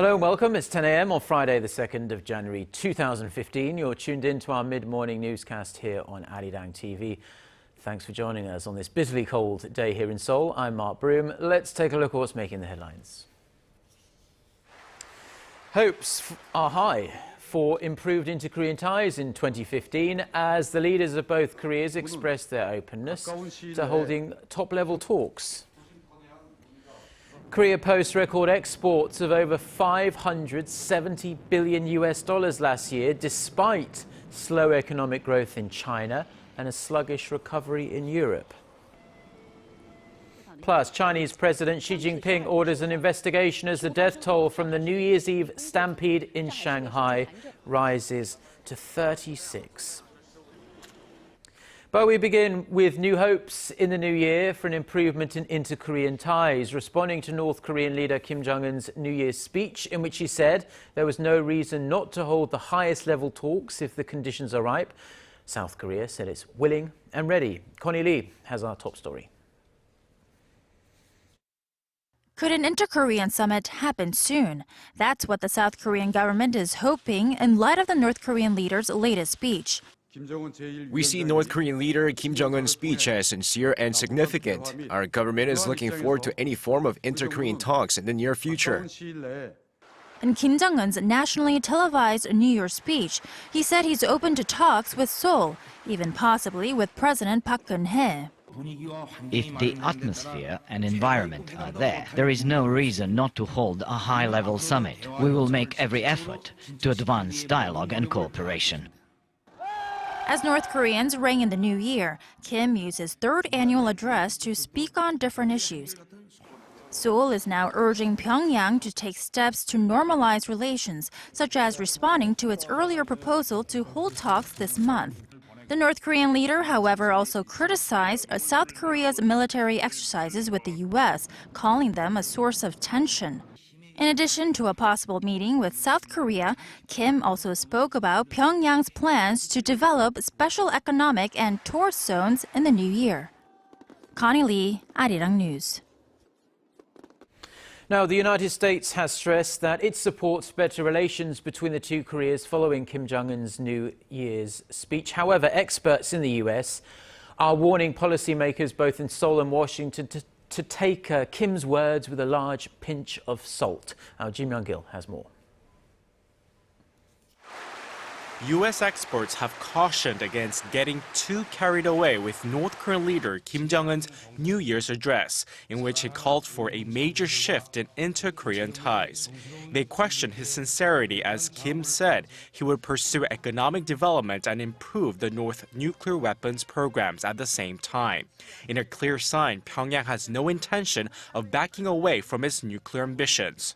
Hello and welcome. It's 10 a.m. on Friday, the 2nd of January 2015. You're tuned in to our mid-morning newscast here on ARIRANG TV. Thanks for joining us on this bitterly cold day here in Seoul. I'm Mark Broome. Let's take a look at what's making the headlines. Hopes are high for improved inter-Korean ties in 2015 as the leaders of both Koreas express their openness to holding top-level talks. Korea posts record exports of over $570 billion last year, despite slow economic growth in China and a sluggish recovery in Europe. Plus, Chinese President Xi Jinping orders an investigation as the death toll from the New Year's Eve stampede in Shanghai rises to 36. But we begin with new hopes in the new year for an improvement in inter-Korean ties, responding to North Korean leader Kim Jong-un's New Year's speech, in which he said there was no reason not to hold the highest level talks if the conditions are ripe. South Korea said it's willing and ready. Connie Lee has our top story. Could an inter-Korean summit happen soon? That's what the South Korean government is hoping in light of the North Korean leader's latest speech. We see North Korean leader Kim Jong-un's speech as sincere and significant. Our government is looking forward to any form of inter-Korean talks in the near future. In Kim Jong-un's nationally televised New Year's speech, he said he's open to talks with Seoul, even possibly with President Park Geun-hye. If the atmosphere and environment are there, there is no reason not to hold a high-level summit. We will make every effort to advance dialogue and cooperation. As North Koreans ring in the new year, Kim used his third annual address to speak on different issues. Seoul is now urging Pyongyang to take steps to normalize relations, such as responding to its earlier proposal to hold talks this month. The North Korean leader, however, also criticized South Korea's military exercises with the U.S., calling them a source of tension. In addition to a possible meeting with South Korea, Kim also spoke about Pyongyang's plans to develop special economic and tourist zones in the new year. Connie Lee, ARIRANG News. Now, the United States has stressed that it supports better relations between the two Koreas following Kim Jong-un's New Year's speech. However, experts in the U.S. are warning policymakers both in Seoul and Washington to take Kim's words with a large pinch of salt. Our Ji Myung-gil has more. U.S. experts have cautioned against getting too carried away with North Korean leader Kim Jong-un's New Year's address, in which he called for a major shift in inter-Korean ties. They questioned his sincerity as Kim said he would pursue economic development and improve the North's nuclear weapons programs at the same time. In a clear sign, Pyongyang has no intention of backing away from its nuclear ambitions.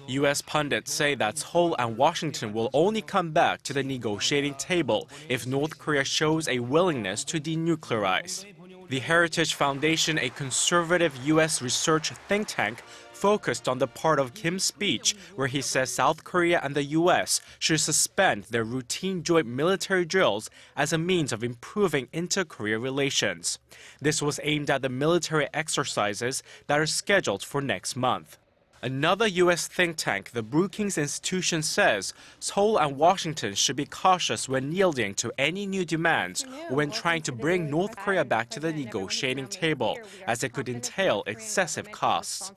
U.S. pundits say that Seoul and Washington will only come back to the negotiating table if North Korea shows a willingness to denuclearize. The Heritage Foundation, a conservative U.S. research think tank, focused on the part of Kim's speech where he says South Korea and the U.S. should suspend their routine joint military drills as a means of improving inter-Korea relations. This was aimed at the military exercises that are scheduled for next month. Another U.S. think tank, the Brookings Institution, says Seoul and Washington should be cautious when yielding to any new demands or when trying to bring North Korea back to the negotiating table, as it could entail excessive costs.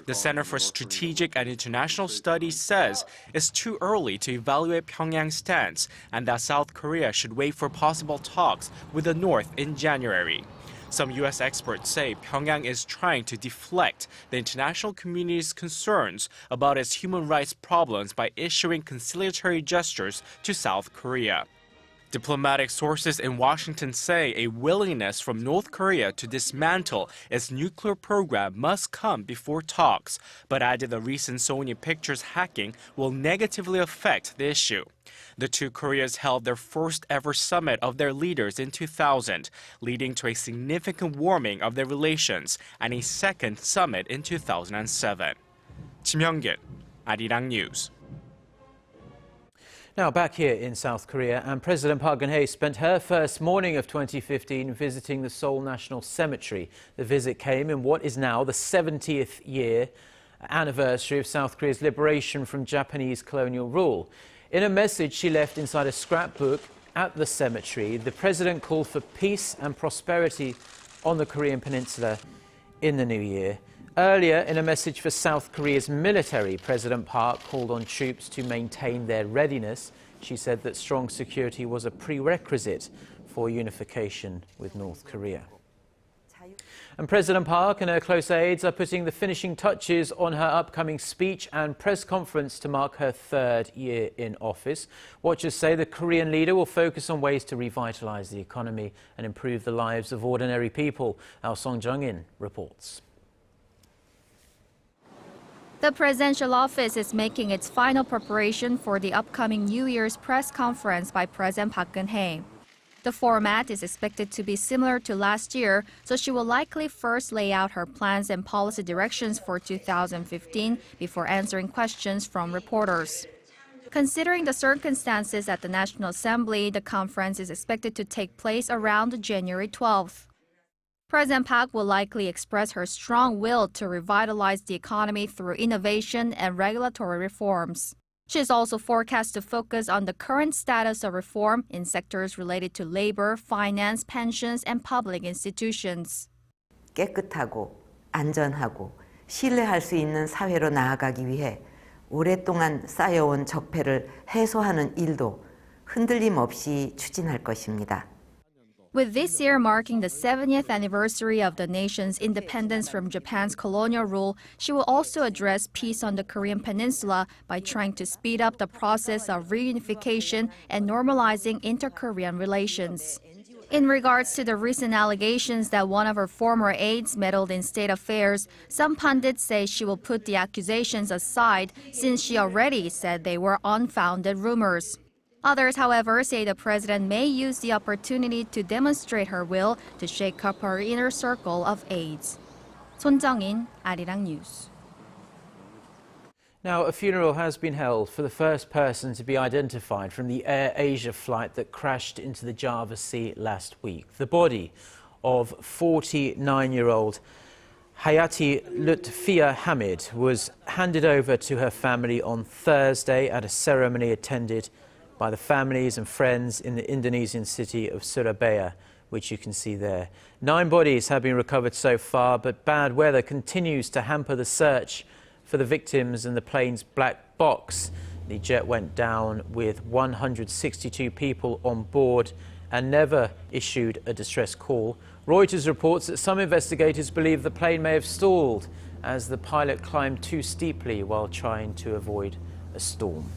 The Center for Strategic and International Studies says it's too early to evaluate Pyongyang's stance and that South Korea should wait for possible talks with the North in January. Some U.S. experts say Pyongyang is trying to deflect the international community's concerns about its human rights problems by issuing conciliatory gestures to South Korea. Diplomatic sources in Washington say a willingness from North Korea to dismantle its nuclear program must come before talks, but added the recent Sony Pictures hacking will negatively affect the issue. The two Koreas held their first ever summit of their leaders in 2000, leading to a significant warming of their relations and a second summit in 2007. Ji Myung-gil, ARIRANG News. Now back here in South Korea, and President Park Geun-hye spent her first morning of 2015 visiting the Seoul National Cemetery. The visit came in what is now the 70th year anniversary of South Korea's liberation from Japanese colonial rule. In a message she left inside a scrapbook at the cemetery, the president called for peace and prosperity on the Korean peninsula in the new year. Earlier, in a message for South Korea's military, President Park called on troops to maintain their readiness. She said that strong security was a prerequisite for unification with North Korea. And President Park and her close aides are putting the finishing touches on her upcoming speech and press conference to mark her third year in office. Watchers say the Korean leader will focus on ways to revitalize the economy and improve the lives of ordinary people. Our Song Jung-in reports. The presidential office is making its final preparation for the upcoming New Year's press conference by President Park Geun-hye. The format is expected to be similar to last year, so she will likely first lay out her plans and policy directions for 2015 before answering questions from reporters. Considering the circumstances at the National Assembly, the conference is expected to take place around January 12th. President Park will likely express her strong will to revitalize the economy through innovation and regulatory reforms. She is also forecast to focus on the current status of reform in sectors related to labor, finance, pensions, and public institutions. 깨끗하고 안전하고 신뢰할 수 있는 사회로 나아가기 위해 오랫동안 쌓여온 적폐를 해소하는 일도 흔들림 없이 추진할 것입니다. With this year marking the 70th anniversary of the nation's independence from Japan's colonial rule, she will also address peace on the Korean peninsula by trying to speed up the process of reunification and normalizing interKorean relations. In regards to the recent allegations that one of her former aides meddled in state affairs, some pundits say she will put the accusations aside since she already said they were unfounded rumors. Others, however, say the president may use the opportunity to demonstrate her will to shake up her inner circle of aides. Son Jung-in, ARIRANG News. Now, a funeral has been held for the first person to be identified from the Air Asia flight that crashed into the Java Sea last week. The body of 49-year-old Hayati Lutfia Hamid was handed over to her family on Thursday at a ceremony attended by the families and friends in the Indonesian city of Surabaya, which you can see there. 9 bodies have been recovered so far, but bad weather continues to hamper the search for the victims and the plane's black box. The jet went down with 162 people on board and never issued a distress call. Reuters reports that some investigators believe the plane may have stalled as the pilot climbed too steeply while trying to avoid a storm.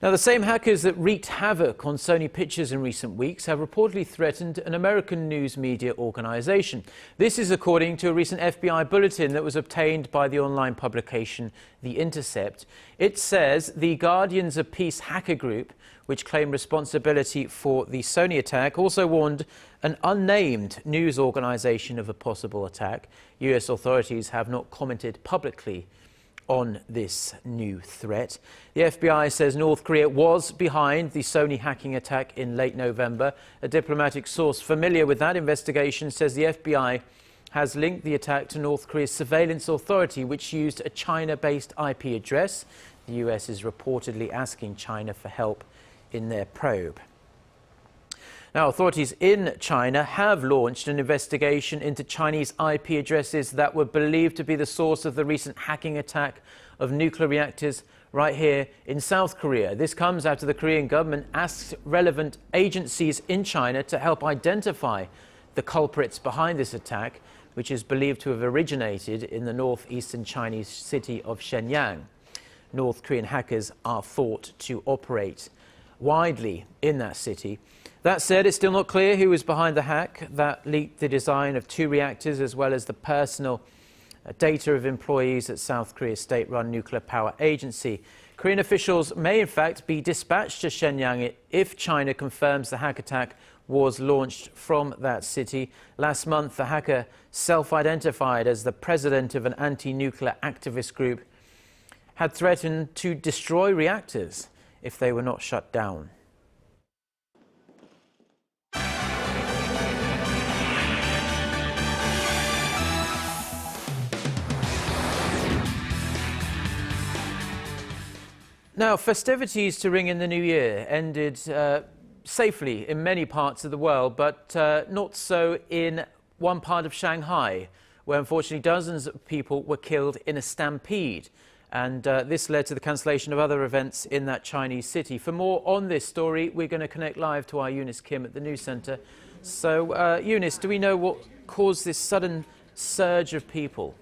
Now, the same hackers that wreaked havoc on Sony Pictures in recent weeks have reportedly threatened an American news media organization. This is according to a recent FBI bulletin that was obtained by the online publication The Intercept. It says the Guardians of Peace hacker group, which claimed responsibility for the Sony attack, also warned an unnamed news organization of a possible attack. US authorities have not commented publicly on this new threat. The FBI says North Korea was behind the Sony hacking attack in late November. A diplomatic source familiar with that investigation says the FBI has linked the attack to North Korea's surveillance authority, which used a China-based IP address. The US is reportedly asking China for help in their probe. Now, authorities in China have launched an investigation into Chinese IP addresses that were believed to be the source of the recent hacking attack of nuclear reactors right here in South Korea. This comes after the Korean government asked relevant agencies in China to help identify the culprits behind this attack, which is believed to have originated in the northeastern Chinese city of Shenyang. North Korean hackers are thought to operate widely in that city. That said, it's still not clear who was behind the hack that leaked the design of 2 reactors as well as the personal data of employees at South Korea's state-run nuclear power agency. Korean officials may in fact be dispatched to Shenyang if China confirms the hack attack was launched from that city. Last month, the hacker, self-identified as the president of an anti-nuclear activist group, had threatened to destroy reactors if they were not shut down. Now, festivities to ring in the new year ended safely in many parts of the world, but not so in one part of Shanghai, where unfortunately dozens of people were killed in a stampede. And this led to the cancellation of other events in that Chinese city. For more on this story, we're going to connect live to our Eunice Kim at the news centre. So, Eunice, do we know what caused this sudden surge of people?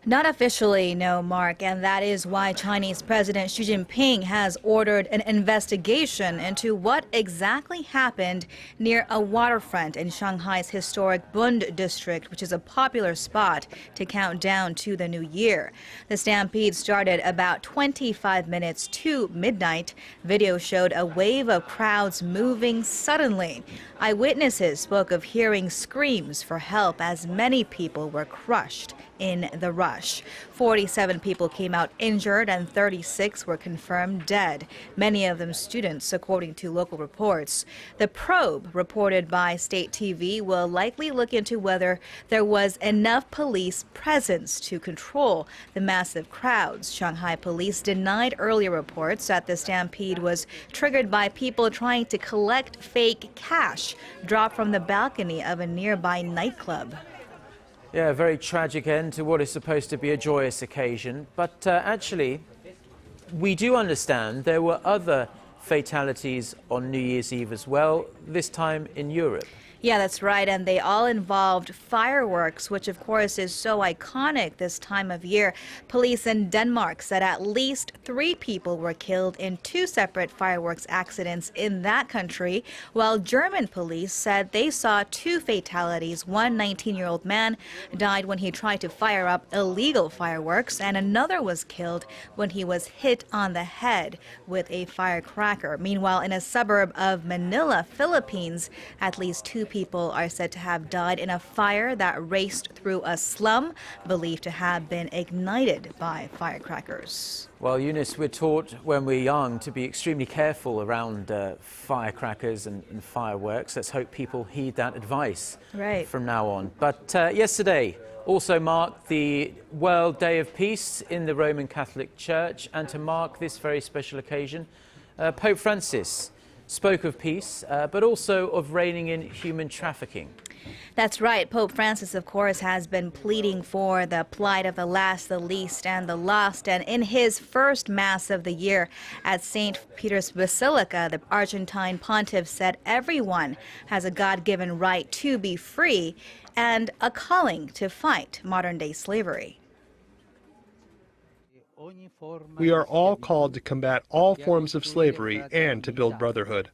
Not officially, no, Mark, and that is why Chinese President Xi Jinping has ordered an investigation into what exactly happened near a waterfront in Shanghai's historic Bund district, which is a popular spot to count down to the new year. The stampede started about 25 minutes to midnight. Video showed a wave of crowds moving suddenly. Eyewitnesses spoke of hearing screams for help as many people were crushed in the rush. 47 people came out injured and 36 were confirmed dead, many of them students, according to local reports. The probe, reported by state TV, will likely look into whether there was enough police presence to control the massive crowds. Shanghai police denied earlier reports that the stampede was triggered by people trying to collect fake cash dropped from the balcony of a nearby nightclub. Yeah, a very tragic end to what is supposed to be a joyous occasion. But actually, we do understand there were other fatalities on New Year's Eve as well, this time in Europe. Yeah, that's right, and they all involved fireworks, which of course is so iconic this time of year. Police in Denmark said at least 3 people were killed in 2 separate fireworks accidents in that country, while German police said they saw 2 fatalities. One 19-year-old man died when he tried to fire up illegal fireworks, and another was killed when he was hit on the head with a firecracker. Meanwhile, in a suburb of Manila, Philippines, at least 2 people are said to have died in a fire that raced through a slum, believed to have been ignited by firecrackers. Well, Eunice, we're taught when we're young to be extremely careful around firecrackers and fireworks. Let's hope people heed that advice from now on. But yesterday also marked the World Day of Peace in the Roman Catholic Church, and to mark this very special occasion, Pope Francis spoke of peace, but also of reining in human trafficking. That's right. Pope Francis, of course, has been pleading for the plight of the last, the least, and the lost. And in his first Mass of the year at St. Peter's Basilica, the Argentine pontiff said everyone has a God-given right to be free and a calling to fight modern-day slavery. We are all called to combat all forms of slavery and to build brotherhood.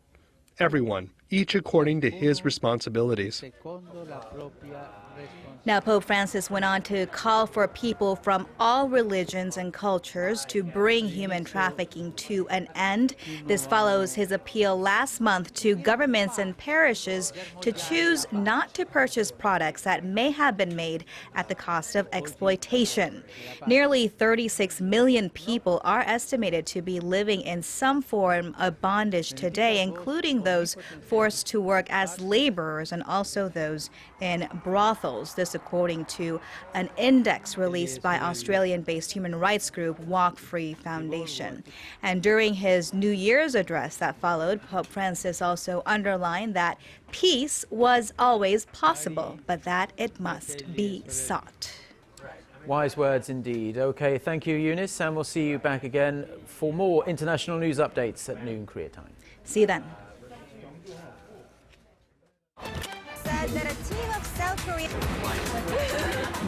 Everyone, each according to his responsibilities. Now, Pope Francis went on to call for people from all religions and cultures to bring human trafficking to an end. This follows his appeal last month to governments and parishes to choose not to purchase products that may have been made at the cost of exploitation. Nearly 36 million people are estimated to be living in some form of bondage today, including those forced to work as laborers and also those in brothels. This according to an index released by Australian-based human rights group Walk Free Foundation. And during his New Year's address that followed, Pope Francis also underlined that peace was always possible, but that it must be sought. Wise words indeed. Okay, thank you, Eunice, and we'll see you back again for more international news updates at noon Korea time. See you then.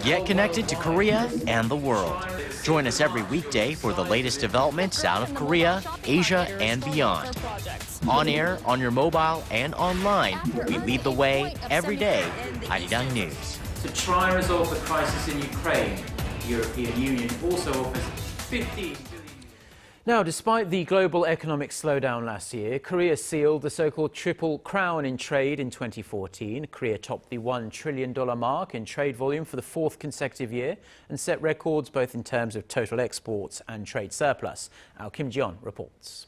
Get connected to Korea and the world. Join us every weekday for the latest developments out of Korea, Asia, and beyond. On air, on your mobile, and online, we lead the way every day. ARIRANG News. To try and resolve the crisis in Ukraine, the European Union also offers 15 billion. Now, despite the global economic slowdown last year, Korea sealed the so-called Triple Crown in trade in 2014. Korea topped the $1 trillion mark in trade volume for the 4th consecutive year and set records both in terms of total exports and trade surplus. Our Kim Geun reports.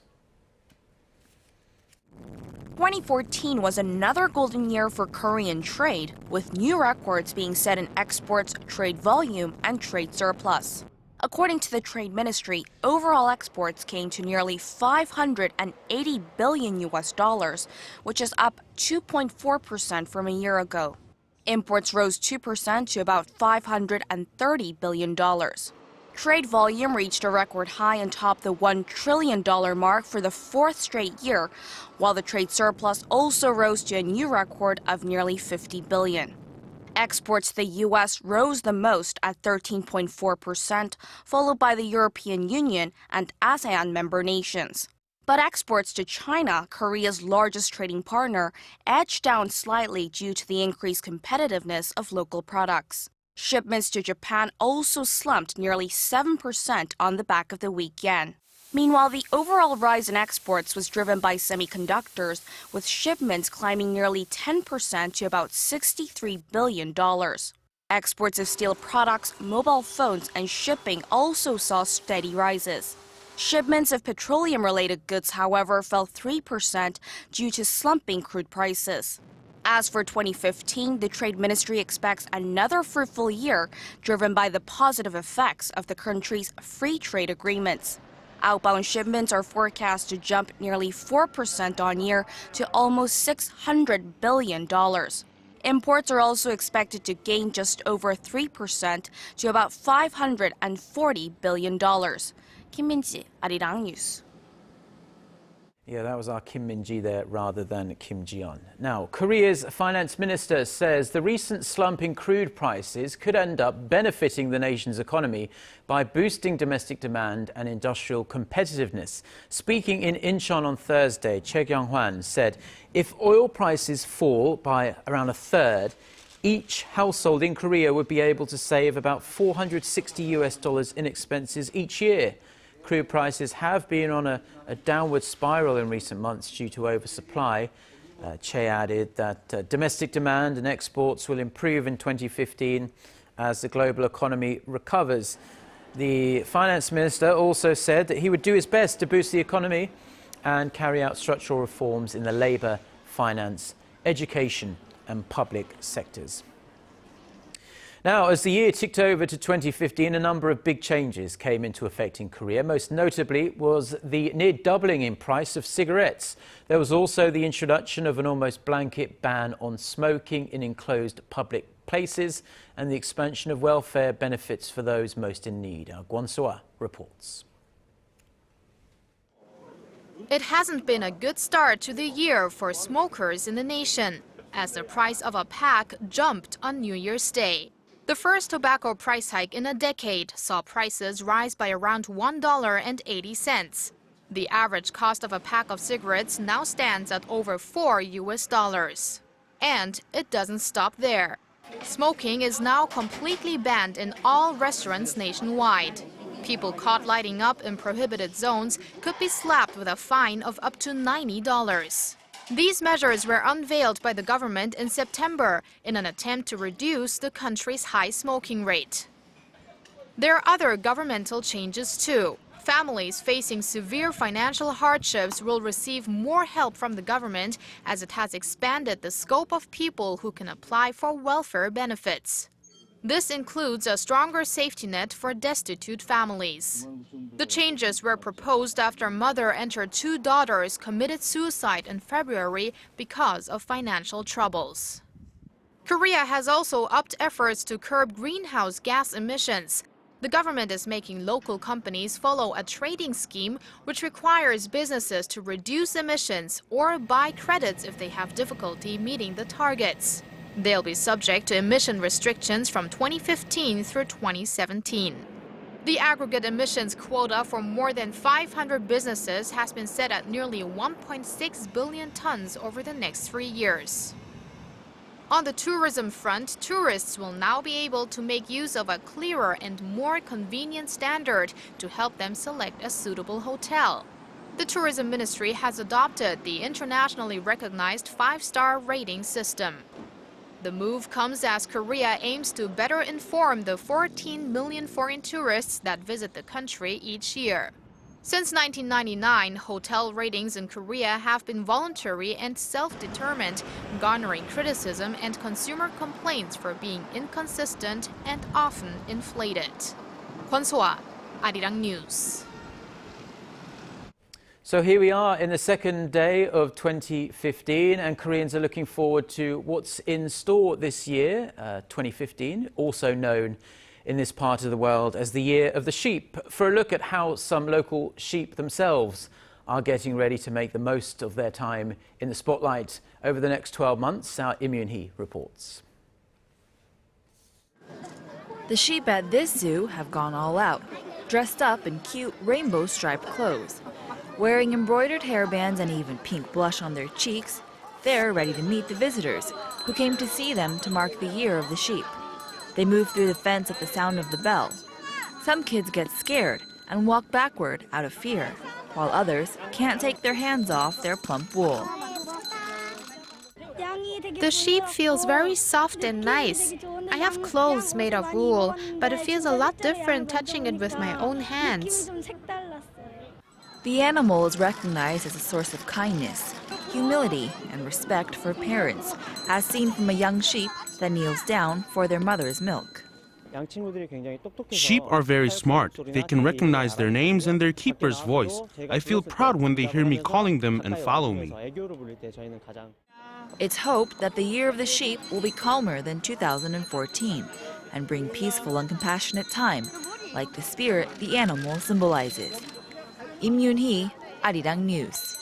2014 was another golden year for Korean trade, with new records being set in exports, trade volume, and trade surplus. According to the Trade Ministry, overall exports came to nearly $580 billion, which is up 2.4% from a year ago. Imports rose 2% to about $530 billion. Trade volume reached a record high and topped the $1 trillion mark for the fourth straight year, while the trade surplus also rose to a new record of nearly $50 billion. Exports to the U.S. rose the most at 13.4%, followed by the European Union and ASEAN member nations. But exports to China, Korea's largest trading partner, edged down slightly due to the increased competitiveness of local products. Shipments to Japan also slumped nearly 7% on the back of the weak yen. Meanwhile, the overall rise in exports was driven by semiconductors, with shipments climbing nearly 10% to about $63 billion. Exports of steel products, mobile phones, and shipping also saw steady rises. Shipments of petroleum-related goods, however, fell 3% due to slumping crude prices. As for 2015, the Trade Ministry expects another fruitful year, driven by the positive effects of the country's free trade agreements. Outbound shipments are forecast to jump nearly 4% on year to almost $600 billion. Imports are also expected to gain just over 3% to about $540 billion. Kim Min-ji, Arirang News. Yeah, that was our Kim Min-ji there rather than Kim Ji-yeon. Now, Korea's finance minister says the recent slump in crude prices could end up benefiting the nation's economy by boosting domestic demand and industrial competitiveness. Speaking in Incheon on Thursday, Choi Kyung-hwan said if oil prices fall by around a third, each household in Korea would be able to save about $460 in expenses each year. Crude prices have been on a downward spiral in recent months due to oversupply. Che added that domestic demand and exports will improve in 2015 as the global economy recovers. The finance minister also said that he would do his best to boost the economy and carry out structural reforms in the labour, finance, education and public sectors. Now, as the year ticked over to 2015, a number of big changes came into effect in Korea. Most notably was the near doubling in price of cigarettes. There was also the introduction of an almost blanket ban on smoking in enclosed public places and the expansion of welfare benefits for those most in need. Our Gwon So-ah reports. It hasn't been a good start to the year for smokers in the nation, as the price of a pack jumped on New Year's Day. The first tobacco price hike in a decade saw prices rise by around $1.80. The average cost of a pack of cigarettes now stands at over $4. And it doesn't stop there. Smoking is now completely banned in all restaurants nationwide. People caught lighting up in prohibited zones could be slapped with a fine of up to $90. These measures were unveiled by the government in September in an attempt to reduce the country's high smoking rate. There are other governmental changes too. Families facing severe financial hardships will receive more help from the government as it has expanded the scope of people who can apply for welfare benefits. This includes a stronger safety net for destitute families. The changes were proposed after a mother and her two daughters committed suicide in February because of financial troubles. Korea has also upped efforts to curb greenhouse gas emissions. The government is making local companies follow a trading scheme which requires businesses to reduce emissions or buy credits if they have difficulty meeting the targets. They'll be subject to emission restrictions from 2015 through 2017. The aggregate emissions quota for more than 500 businesses has been set at nearly 1.6 billion tons over the next 3 years. On the tourism front, tourists will now be able to make use of a clearer and more convenient standard to help them select a suitable hotel. The Tourism Ministry has adopted the internationally recognized 5-star rating system. The move comes as Korea aims to better inform the 14 million foreign tourists that visit the country each year. Since 1999, hotel ratings in Korea have been voluntary and self-determined, garnering criticism and consumer complaints for being inconsistent and often inflated. Kwon So-ah, Arirang News. So here we are in the second day of 2015, and Koreans are looking forward to what's in store this year, 2015, also known in this part of the world as the Year of the Sheep. For a look at how some local sheep themselves are getting ready to make the most of their time in the spotlight over the next 12 months, our Hyes reports. The sheep at this zoo have gone all out, dressed up in cute rainbow-striped clothes. Wearing embroidered hairbands and even pink blush on their cheeks, they're ready to meet the visitors who came to see them to mark the Year of the Sheep. They move through the fence at the sound of the bell. Some kids get scared and walk backward out of fear, while others can't take their hands off their plump wool. The sheep feels very soft and nice. I have clothes made of wool, but it feels a lot different touching it with my own hands. The animal is recognized as a source of kindness, humility, and respect for parents, as seen from a young sheep that kneels down for their mother's milk. Sheep are very smart. They can recognize their names and their keeper's voice. I feel proud when they hear me calling them and follow me. It's hoped that the Year of the Sheep will be calmer than 2014 and bring peaceful and compassionate time, like the spirit the animal symbolizes. Im Yoon-hee, Arirang News.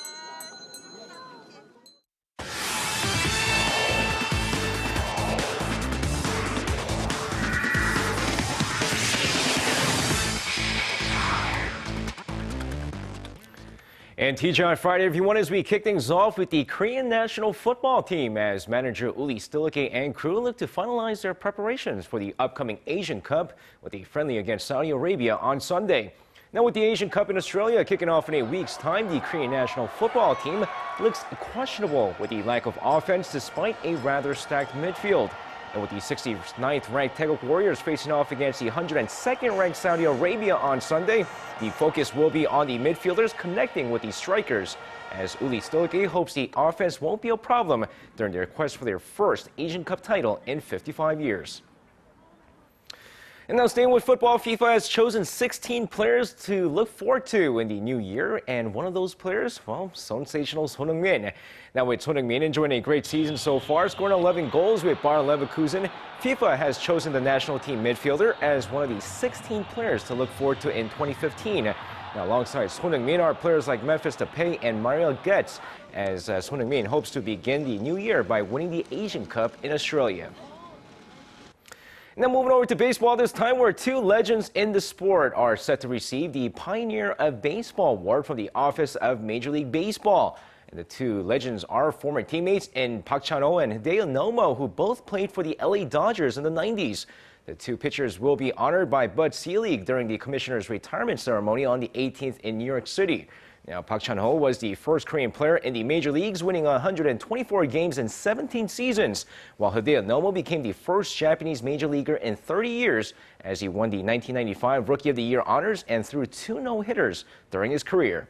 And TGI Friday, everyone, as we kick things off with the Korean national football team as manager Uli Stilike and crew look to finalize their preparations for the upcoming Asian Cup with a friendly against Saudi Arabia on Sunday. Now, with the Asian Cup in Australia kicking off in a week's time, the Korean national football team looks questionable with the lack of offense despite a rather stacked midfield. And with the 69th ranked Taeguk Warriors facing off against the 102nd ranked Saudi Arabia on Sunday, the focus will be on the midfielders connecting with the strikers, as Uli Stilike hopes the offense won't be a problem during their quest for their first Asian Cup title in 55 years. And now staying with football, FIFA has chosen 16 players to look forward to in the new year, and one of those players, well, sensational Son Heung-min. Now with Son Heung-min enjoying a great season so far, scoring 11 goals with Bayer Leverkusen, FIFA has chosen the national team midfielder as one of the 16 players to look forward to in 2015. Now alongside Son Heung-min are players like Memphis Depay and Mario Götze, as Son Heung-min hopes to begin the new year by winning the Asian Cup in Australia. Now moving over to baseball this time, where two legends in the sport are set to receive the Pioneer of Baseball Award from the Office of Major League Baseball. And the two legends are former teammates in Park Chan-ho and Hideo Nomo, who both played for the LA Dodgers in the 90s. The two pitchers will be honored by Bud Selig during the commissioner's retirement ceremony on the 18th in New York City. Now, Park Chan-ho was the first Korean player in the major leagues, winning 124 games in 17 seasons, while Hideo Nomo became the first Japanese major leaguer in 30 years, as he won the 1995 Rookie of the Year honors and threw 2 no-hitters during his career.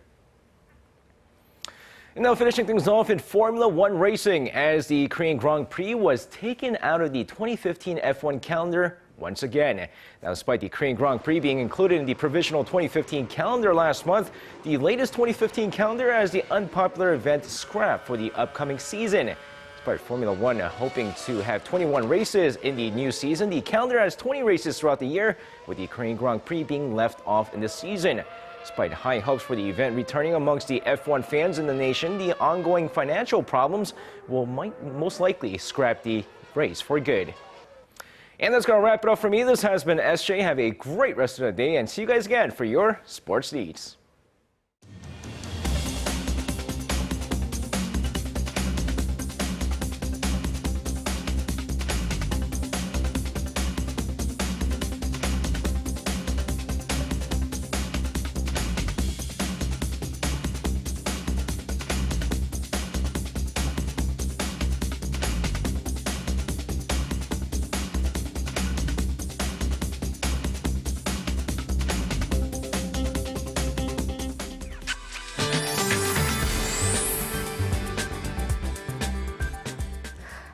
And now finishing things off in Formula One racing, as the Korean Grand Prix was taken out of the 2015 F1 calendar once again. Now, despite the Korean Grand Prix being included in the provisional 2015 calendar last month, the latest 2015 calendar has the unpopular event scrapped for the upcoming season. Despite Formula One hoping to have 21 races in the new season, the calendar has 20 races throughout the year, with the Korean Grand Prix being left off in the season. Despite high hopes for the event returning amongst the F1 fans in the nation, the ongoing financial problems might most likely scrap the race for good. And that's going to wrap it up for me. This has been SJ. Have a great rest of the day, and see you guys again for your sports needs.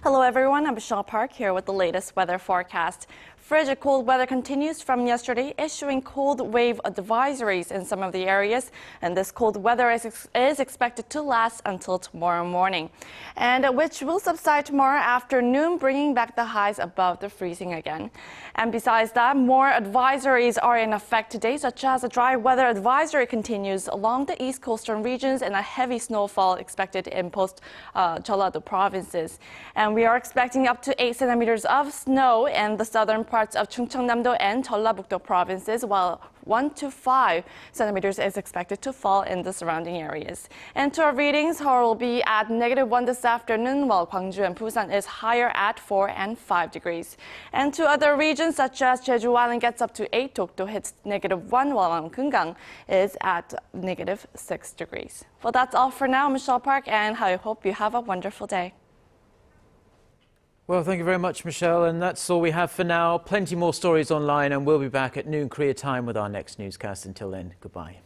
Hello everyone, I'm Michelle Park here with the latest weather forecast. Frigid cold weather continues from yesterday, issuing cold wave advisories in some of the areas, and this cold weather is expected to last until tomorrow morning, and which will subside tomorrow afternoon, bringing back the highs above the freezing again. And besides that, more advisories are in effect today, such as a dry weather advisory continues along the east coastal regions and a heavy snowfall expected in post-Jeollado provinces. And we are expecting up to 8 centimeters of snow in the southern parts of Chungcheongnam-do and Jeollabuk-do provinces, while 1 to 5 centimeters is expected to fall in the surrounding areas. And to our readings, Seoul will be at -1 this afternoon, while Gwangju and Busan is higher at 4 and 5 degrees. And to other regions such as Jeju Island gets up to 8, Dokdo hits -1, while Gyeongang is at -6 degrees. Well, that's all for now. Michelle Park, and I hope you have a wonderful day. Well, thank you very much, Michelle. And that's all we have for now. Plenty more stories online, and we'll be back at noon Korea time with our next newscast. Until then, goodbye.